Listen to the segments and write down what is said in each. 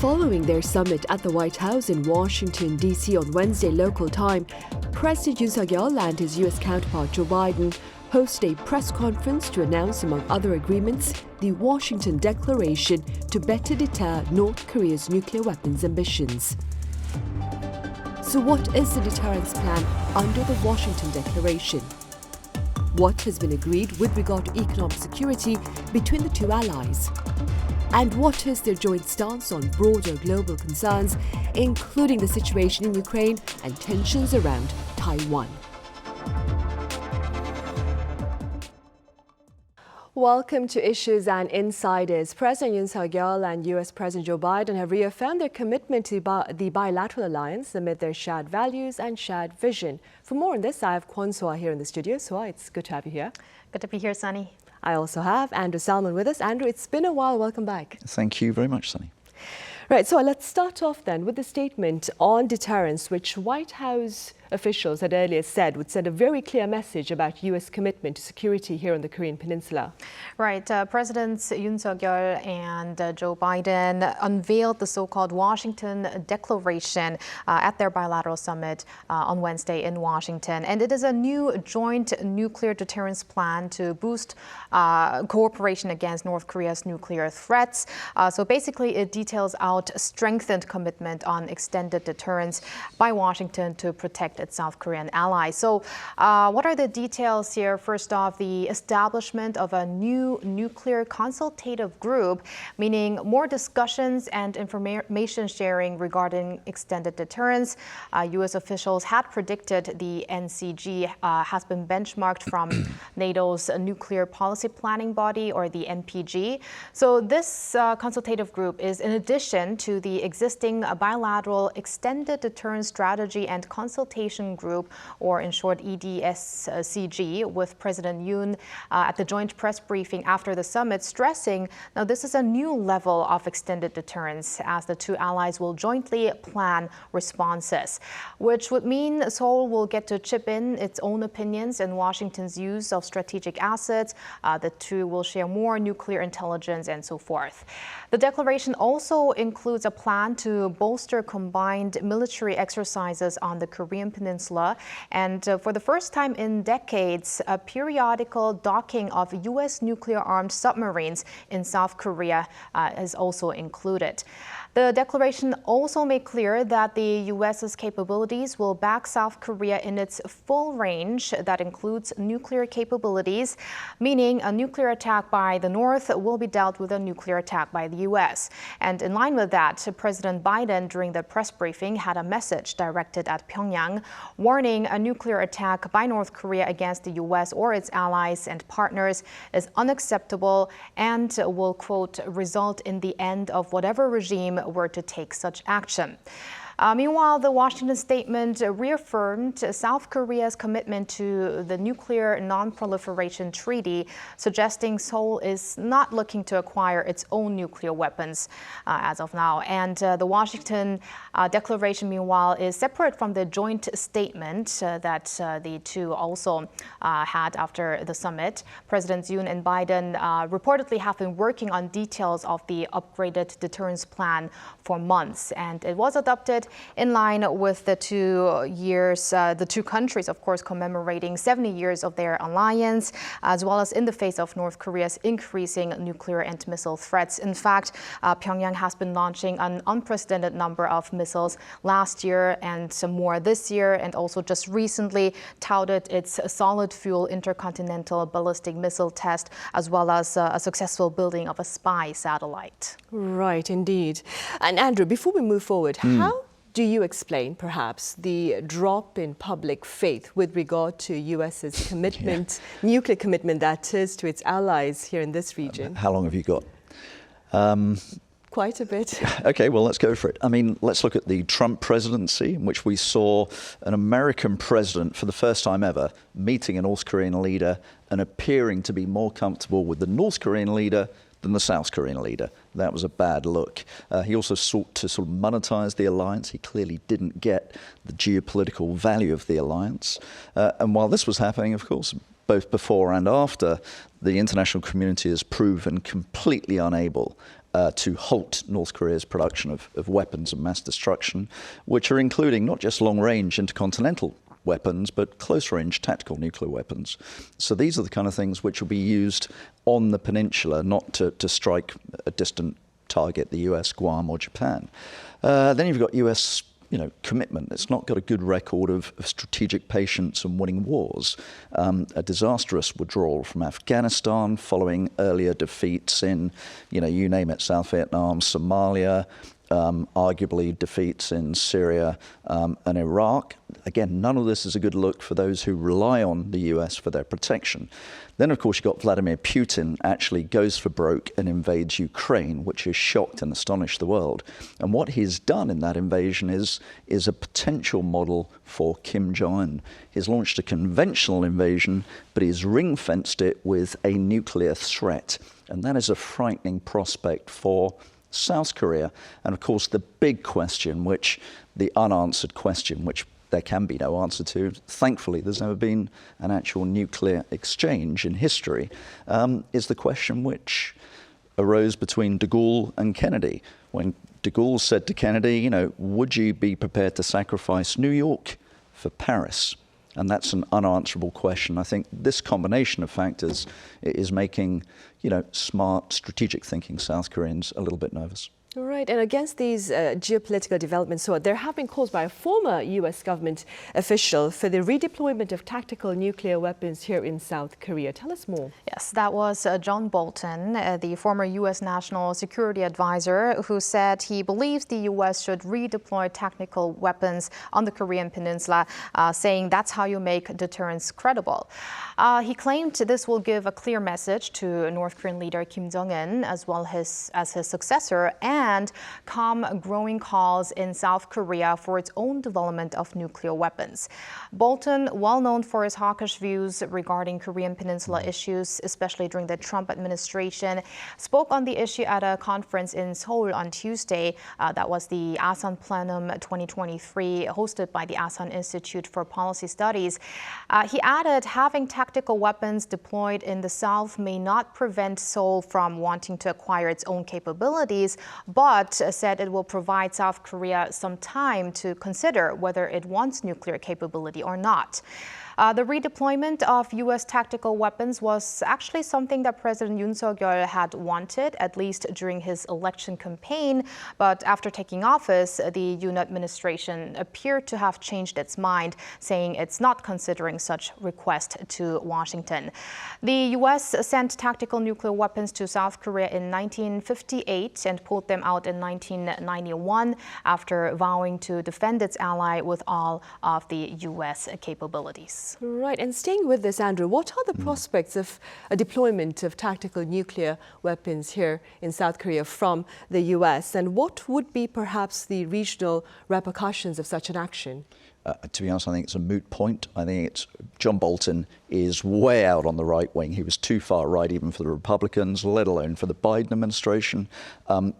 Following their summit at the White House in Washington, D.C. on Wednesday local time, President Yoon and his U.S. counterpart Joe Biden hosted a press conference to announce, among other agreements, the Washington Declaration to better deter North Korea's nuclear weapons ambitions. So what is the deterrence plan under the Washington Declaration? What has been agreed with regard to economic security between the two allies? And what is their joint stance on broader global concerns, including the situation in Ukraine and tensions around Taiwan? Welcome to Issues and Insiders. President Yoon and US President Joe Biden have reaffirmed their commitment to the bilateral alliance amid their shared values and shared vision. For more on this, I have Kwon Soa here in the studio. Soa, it's good to have you here. Good to be here, Sunny. I also have Andrew Salmon with us. Andrew, it's been a while. Welcome back. Thank you very much, Sunny. Right, so let's start off then with the statement on deterrence, which White House officials had earlier said would send a very clear message about U.S. commitment to security here on the Korean Peninsula. Right. Presidents Yoon and Joe Biden unveiled the so-called Washington Declaration at their bilateral summit on Wednesday in Washington. And it is a new joint nuclear deterrence plan to boost cooperation against North Korea's nuclear threats. So basically, it details out strengthened commitment on extended deterrence by Washington to protect its South Korean allies. So what are the details here? First off, the establishment of a new nuclear consultative group, meaning more discussions and information sharing regarding extended deterrence. U.S. officials had predicted the NCG has been benchmarked from NATO's nuclear policy planning body, or the NPG. So this consultative group is in addition to the existing bilateral extended deterrence strategy and consultation group, or in short EDSCG, with President Yoon at the joint press briefing after the summit, stressing now this is a new level of extended deterrence as the two allies will jointly plan responses, which would mean Seoul will get to chip in its own opinions and Washington's use of strategic assets. The two will share more nuclear intelligence and so forth. The declaration also includes a plan to bolster combined military exercises on the Korean Peninsula, and for the first time in decades, a periodical docking of U.S. nuclear-armed submarines in South Korea is also included. The declaration also made clear that the U.S.'s capabilities will back South Korea in its full range that includes nuclear capabilities, meaning a nuclear attack by the North will be dealt with a nuclear attack by the U.S. And in line with that, President Biden, during the press briefing, had a message directed at Pyongyang, warning a nuclear attack by North Korea against the U.S. or its allies and partners is unacceptable and will, quote, result in the end of whatever regime were to take such action. Meanwhile, the Washington statement reaffirmed South Korea's commitment to the Nuclear Non-Proliferation Treaty, suggesting Seoul is not looking to acquire its own nuclear weapons as of now. And the Washington Declaration, meanwhile, is separate from the joint statement that the two also had after the summit. Presidents Yoon and Biden reportedly have been working on details of the upgraded deterrence plan for months, and it was adopted in line with the 2 years, the two countries, of course, commemorating 70 years of their alliance, as well as in the face of North Korea's increasing nuclear and missile threats. In fact, Pyongyang has been launching an unprecedented number of missiles last year and some more this year, and also just recently touted its solid fuel intercontinental ballistic missile test, as well as a successful building of a spy satellite. Right, indeed. And Andrew, before we move forward, how do you explain, perhaps, the drop in public faith with regard to U.S.'s commitment, nuclear commitment, that is, to its allies here in this region? How long have you got? Quite a bit. Okay, well, let's go for it. I mean, let's look at the Trump presidency, in which we saw an American president for the first time ever meeting a North Korean leader and appearing to be more comfortable with the North Korean leader than the South Korean leader. That was a bad look. He also sought to sort of monetize the alliance. He clearly didn't get the geopolitical value of the alliance. And while this was happening, of course, both before and after, the international community has proven completely unable to halt North Korea's production of weapons of mass destruction, which are including not just long-range intercontinental weapons, but close-range tactical nuclear weapons. So these are the kind of things which will be used on the peninsula, not to strike a distant target, the US, Guam, or Japan. Then you've got US commitment. It's not got a good record of strategic patience and winning wars. A disastrous withdrawal from Afghanistan following earlier defeats in, you name it, South Vietnam, Somalia, arguably defeats in Syria and Iraq. Again, none of this is a good look for those who rely on the US for their protection. Then, of course, you've got Vladimir Putin actually goes for broke and invades Ukraine, which has shocked and astonished the world. And what he's done in that invasion is a potential model for Kim Jong-un. He's launched a conventional invasion, but he's ring-fenced it with a nuclear threat. And that is a frightening prospect for South Korea. And of course, the big question, the unanswered question, which there can be no answer to, thankfully there's never been an actual nuclear exchange in history, is the question which arose between de Gaulle and Kennedy. When de Gaulle said to Kennedy, would you be prepared to sacrifice New York for Paris? And that's an unanswerable question. I think this combination of factors is making, smart, strategic thinking South Koreans a little bit nervous. Right, and against these geopolitical developments, so there have been calls by a former U.S. government official for the redeployment of tactical nuclear weapons here in South Korea. Tell us more. Yes, that was John Bolton, the former U.S. National Security Advisor, who said he believes the U.S. should redeploy tactical weapons on the Korean peninsula, saying that's how you make deterrence credible. He claimed this will give a clear message to North Korean leader Kim Jong-un, as well as his successor, and calm growing calls in South Korea for its own development of nuclear weapons. Bolton, well known for his hawkish views regarding Korean peninsula issues, especially during the Trump administration, spoke on the issue at a conference in Seoul on Tuesday. That was the ASEAN Plenum 2023, hosted by the ASEAN Institute for Policy Studies. He added, having tactical weapons deployed in the South may not prevent Seoul from wanting to acquire its own capabilities, but said it will provide South Korea some time to consider whether it wants nuclear capability or not. The redeployment of U.S. tactical weapons was actually something that President Yoon Suk-yeol had wanted, at least during his election campaign. But after taking office, the Yoon administration appeared to have changed its mind, saying it's not considering such request to Washington. The U.S. sent tactical nuclear weapons to South Korea in 1958 and pulled them out in 1991 after vowing to defend its ally with all of the U.S. capabilities. Right, and staying with this, Andrew, what are the prospects of a deployment of tactical nuclear weapons here in South Korea from the U.S., and what would be perhaps the regional repercussions of such an action? To be honest, I think it's a moot point. I think John Bolton is way out on the right wing. He was too far right even for the Republicans, let alone for the Biden administration.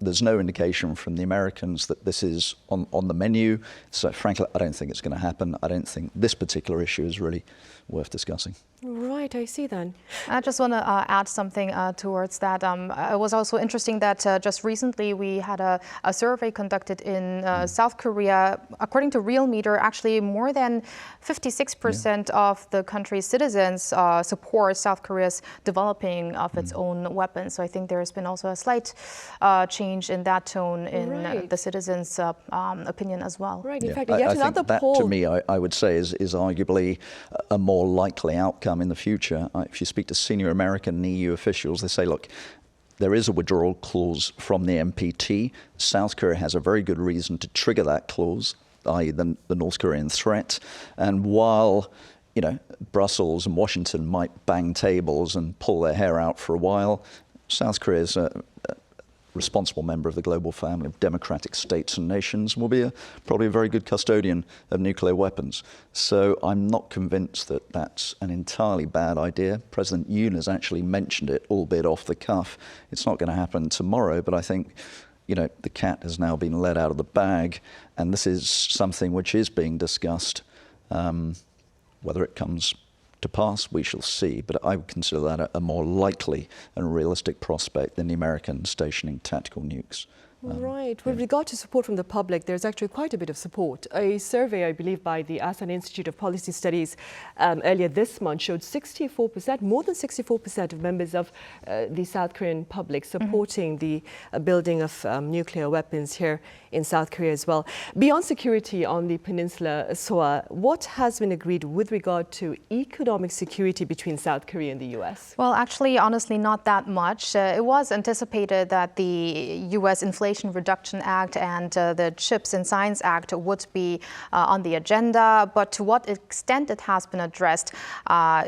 There's no indication from the Americans that this is on the menu. So frankly, I don't think it's going to happen. I don't think this particular issue is really worth discussing. Right, I see then. I just want to add something towards that. It was also interesting that just recently we had a survey conducted in South Korea. According to Real Meter, actually more than 56% of the country's citizens support South Korea's developing of its own weapons. So I think there's been also a slight change in that tone in the citizens' opinion as well. Right, in fact, yet another think poll. That, to me, I would say is arguably a more likely outcome in the future. If you speak to senior American and EU officials, they say, look, there is a withdrawal clause from the NPT. South Korea has a very good reason to trigger that clause, i.e. the North Korean threat. And while, Brussels and Washington might bang tables and pull their hair out for a while, South Korea is a responsible member of the global family of democratic states and nations, will be probably a very good custodian of nuclear weapons. So I'm not convinced that that's an entirely bad idea. President Yoon has actually mentioned it, albeit off the cuff. It's not going to happen tomorrow, but I think the cat has now been let out of the bag, and this is something which is being discussed. Whether it comes to pass, we shall see. But I would consider that a more likely and realistic prospect than the Americans stationing tactical nukes. Right. With regard to support from the public, there's actually quite a bit of support. A survey, I believe, by the Asan Institute of Policy Studies earlier this month showed 64%, more than 64% of members of the South Korean public supporting the building of nuclear weapons here in South Korea as well. Beyond security on the peninsula, Soa, what has been agreed with regard to economic security between South Korea and the U.S.? Well, actually, honestly, not that much. It was anticipated that the U.S. Inflation Reduction Act and the Chips and Science Act would be on the agenda, but to what extent it has been addressed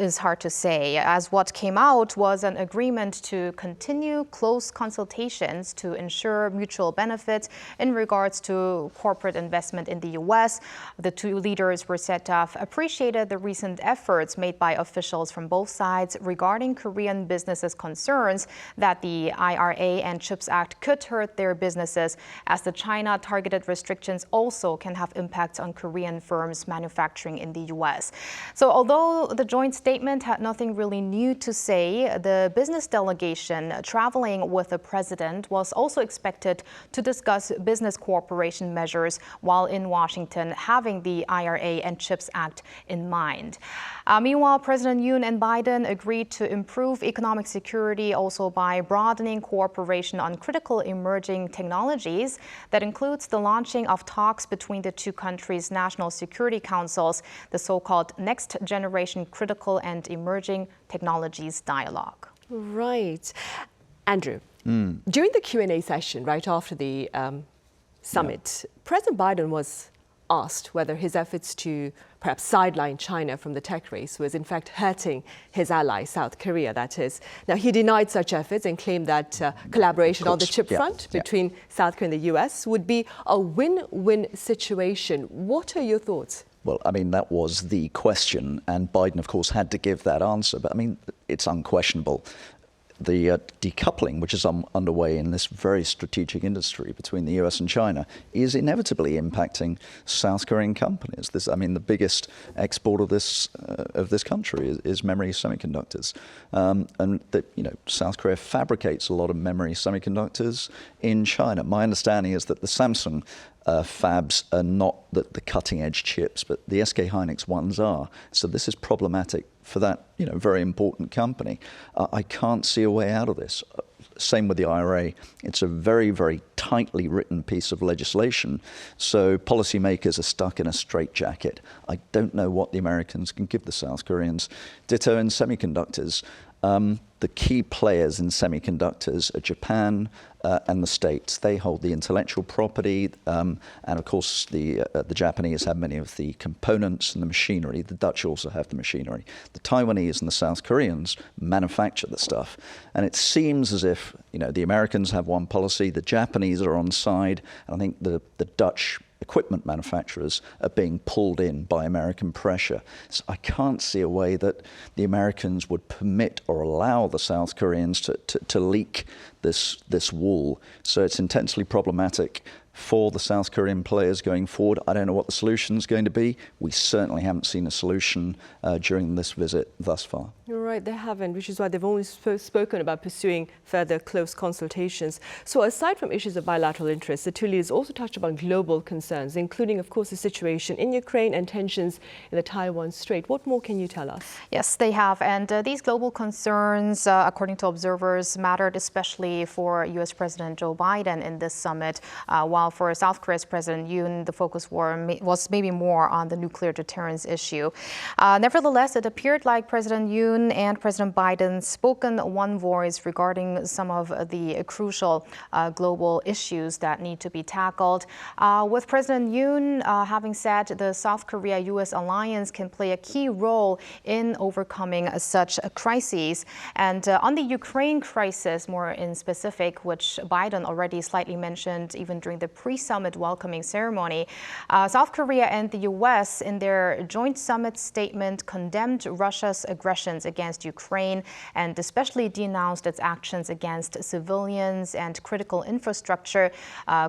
is hard to say, as what came out was an agreement to continue close consultations to ensure mutual benefits in regards to corporate investment in the U.S. The two leaders were said to have appreciated the recent efforts made by officials from both sides regarding Korean businesses' concerns that the IRA and CHIPS Act could hurt their businesses, as the China-targeted restrictions also can have impacts on Korean firms manufacturing in the U.S. So although the joint statement had nothing really new to say, the business delegation traveling with the president was also expected to discuss business cooperation measures while in Washington, having the IRA and CHIPS Act in mind. Meanwhile, President Yoon and Biden agreed to improve economic security also by broadening cooperation on critical emerging technologies. That includes the launching of talks between the two countries' national security councils, the so-called Next Generation Critical and Emerging Technologies Dialogue. Right. Andrew, during the Q&A session right after the summit, President Biden was asked whether his efforts to perhaps sideline China from the tech race was in fact hurting his ally, South Korea, that is. Now, he denied such efforts and claimed that collaboration on the chip front between South Korea and the US would be a win-win situation. What are your thoughts? Well, I mean, that was the question, and Biden, of course, had to give that answer. But I mean, it's unquestionable. The decoupling, which is underway in this very strategic industry between the US and China, is inevitably impacting South Korean companies. I mean, the biggest export of this country is memory semiconductors, and South Korea fabricates a lot of memory semiconductors in China. My understanding is that the Samsung fabs are not the cutting-edge chips, but the SK Hynix ones are. So this is problematic for that very important company. I can't see a way out of this. Same with the IRA. It's a very, very tightly written piece of legislation. So policymakers are stuck in a straitjacket. I don't know what the Americans can give the South Koreans. Ditto in semiconductors. The key players in semiconductors are Japan and the States. They hold the intellectual property, and of course the Japanese have many of the components and the machinery. The Dutch also have the machinery. The Taiwanese and the South Koreans manufacture the stuff. And it seems as if the Americans have one policy, the Japanese are on side, and I think the Dutch equipment manufacturers are being pulled in by American pressure. So I can't see a way that the Americans would permit or allow the South Koreans to leak this wall. So it's intensely problematic for the South Korean players going forward. I don't know what the solution is going to be. We certainly haven't seen a solution during this visit thus far. You're right, they haven't, which is why they've only spoken about pursuing further close consultations. So aside from issues of bilateral interest, the two leaders also touched upon global concerns, including, of course, the situation in Ukraine and tensions in the Taiwan Strait. What more can you tell us? Yes, they have. And these global concerns, according to observers, mattered especially for U.S. President Joe Biden in this summit, while for South Korea's President Yoon, the focus was maybe more on the nuclear deterrence issue. Nevertheless, it appeared like President Yoon and President Biden spoke in one voice regarding some of the crucial global issues that need to be tackled. With President Yoon having said the South Korea-U.S. alliance can play a key role in overcoming such crises. And on the Ukraine crisis, more in specific, which Biden already slightly mentioned even during the pre-summit welcoming ceremony. South Korea and the U.S. in their joint summit statement condemned Russia's aggressions against Ukraine and especially denounced its actions against civilians and critical infrastructure,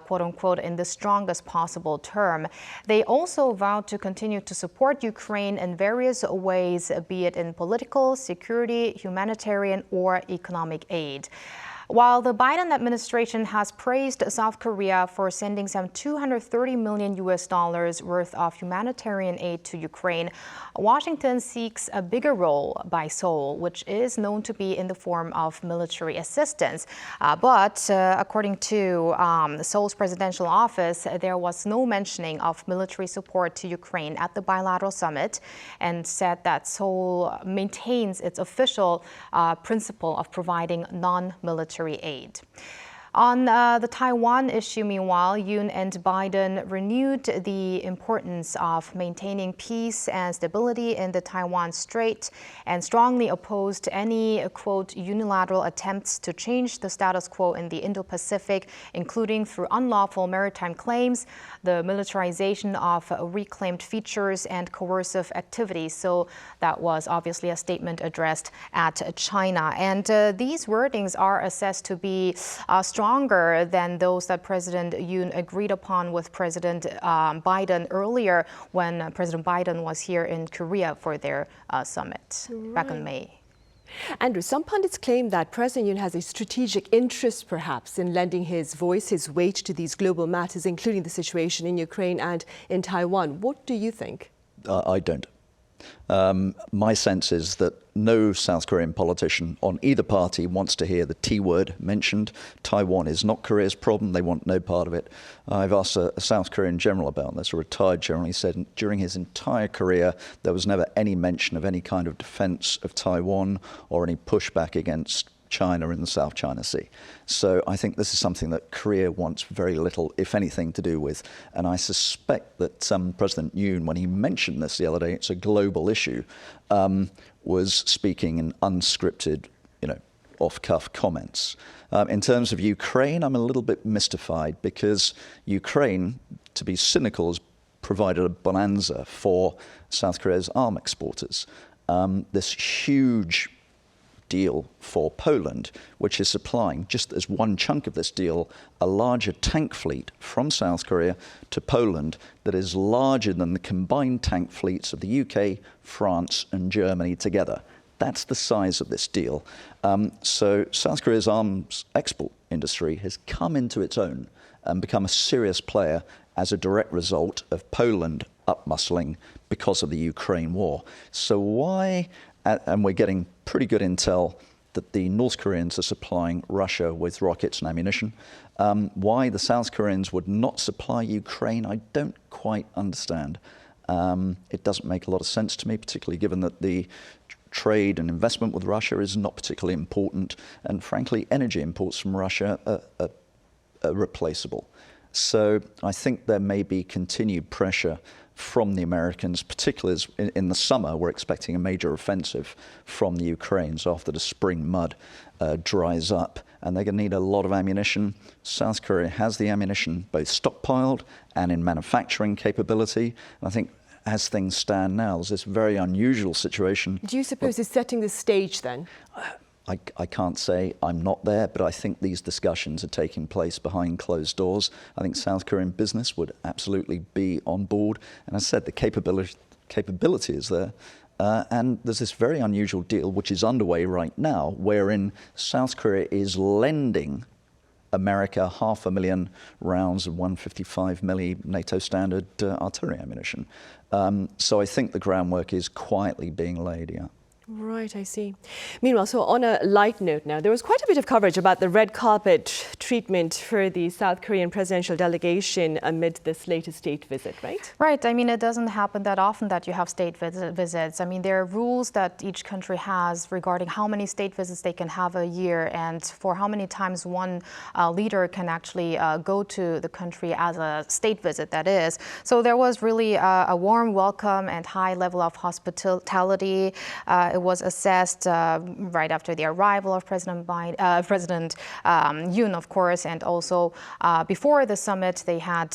quote unquote, in the strongest possible term. They also vowed to continue to support Ukraine in various ways, be it in political, security, humanitarian, or economic aid. While the Biden administration has praised South Korea for sending some $230 million worth of humanitarian aid to Ukraine, Washington seeks a bigger role by Seoul, which is known to be in the form of military assistance. But according to Seoul's presidential office, there was no mentioning of military support to Ukraine at the bilateral summit, and said that Seoul maintains its official principle of providing non-military aid. On the Taiwan issue, meanwhile, Yoon and Biden renewed the importance of maintaining peace and stability in the Taiwan Strait and strongly opposed any, quote, unilateral attempts to change the status quo in the Indo-Pacific, including through unlawful maritime claims, the militarization of reclaimed features, and coercive activities. So that was obviously a statement addressed at China. And these wordings are assessed to be stronger than those that President Yoon agreed upon with President Biden earlier when President Biden was here in Korea for their summit back in May. Andrew, some pundits claim that President Yoon has a strategic interest, perhaps, in lending his voice, his weight to these global matters, including the situation in Ukraine and in Taiwan. What do you think? I don't. My sense is that no South Korean politician on either party wants to hear the T word mentioned. Taiwan is not Korea's problem. They want no part of it. I've asked a South Korean general about this, a retired general. He said during his entire career, there was never any mention of any kind of defense of Taiwan or any pushback against China in the South China Sea. So I think this is something that Korea wants very little, if anything, to do with. And I suspect that President Yoon, when he mentioned this the other day, it's a global issue, was speaking in unscripted, off-cuff comments. In terms of Ukraine, I'm a little bit mystified because Ukraine, to be cynical, has provided a bonanza for South Korea's arms exporters. This huge deal for Poland, which is supplying, just as one chunk of this deal, a larger tank fleet from South Korea to Poland that is larger than the combined tank fleets of the UK, France and Germany together. That's the size of this deal. So South Korea's arms export industry has come into its own and become a serious player as a direct result of Poland upmuscling because of the Ukraine war. So why, and we're getting pretty good intel that the North Koreans are supplying Russia with rockets and ammunition. Why the South Koreans would not supply Ukraine, I don't quite understand. It doesn't make a lot of sense to me, particularly given that the trade and investment with Russia is not particularly important, and frankly, energy imports from Russia are replaceable. So I think there may be continued pressure from the Americans, particularly as in the summer, we're expecting a major offensive from the Ukrainians after the spring mud dries up, and they're going to need a lot of ammunition. South Korea has the ammunition both stockpiled and in manufacturing capability. And I think as things stand now, there's this very unusual situation. Do you suppose it's setting the stage then? I can't say, I'm not there, but I think these discussions are taking place behind closed doors. I think South Korean business would absolutely be on board. And as I said, the capability is there. And there's this very unusual deal which is underway right now, wherein South Korea is lending America 500,000 rounds of 155 milli NATO standard artillery ammunition. So I think the groundwork is quietly being laid, yeah. Right, I see. Meanwhile, so on a light note now, there was quite a bit of coverage about the red carpet treatment for the South Korean presidential delegation amid this latest state visit, right? Right. I mean, it doesn't happen that often that you have state visits. I mean, there are rules that each country has regarding how many state visits they can have a year and for how many times one leader can actually go to the country as a state visit, that is. So there was really a warm welcome and high level of hospitality. It It was assessed right after the arrival of President Yoon, of course, and also before the summit, they had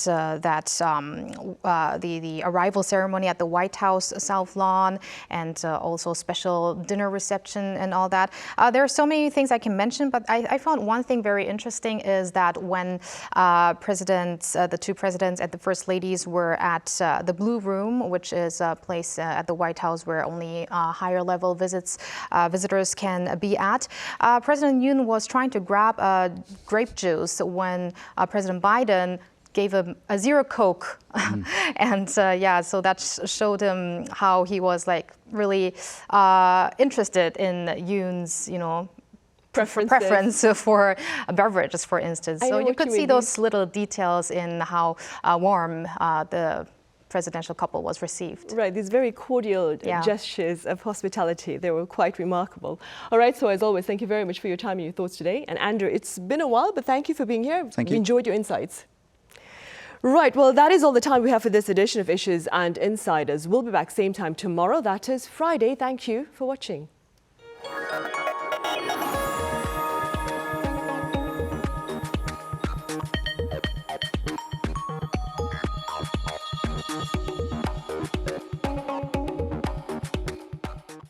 the arrival ceremony at the White House South Lawn, and also special dinner reception and all that. There are so many things I can mention, but I found one thing very interesting is that when the two presidents and the first ladies were at the Blue Room, which is a place at the White House where only higher level visitors can be at, President Yoon was trying to grab grape juice when President Biden gave him a zero Coke. And so that showed him how he was like really interested in Yoon's, preference for beverages, for instance. So you could see those little details in how warm the presidential couple was received. Right, these very cordial gestures of hospitality, they were quite remarkable. All right, so as always, thank you very much for your time and your thoughts today. And Andrew, it's been a while, but thank you for being here. Thank you. We enjoyed your insights. Right, well, that is all the time we have for this edition of Issues and Insiders. We'll be back same time tomorrow. That is Friday. Thank you for watching.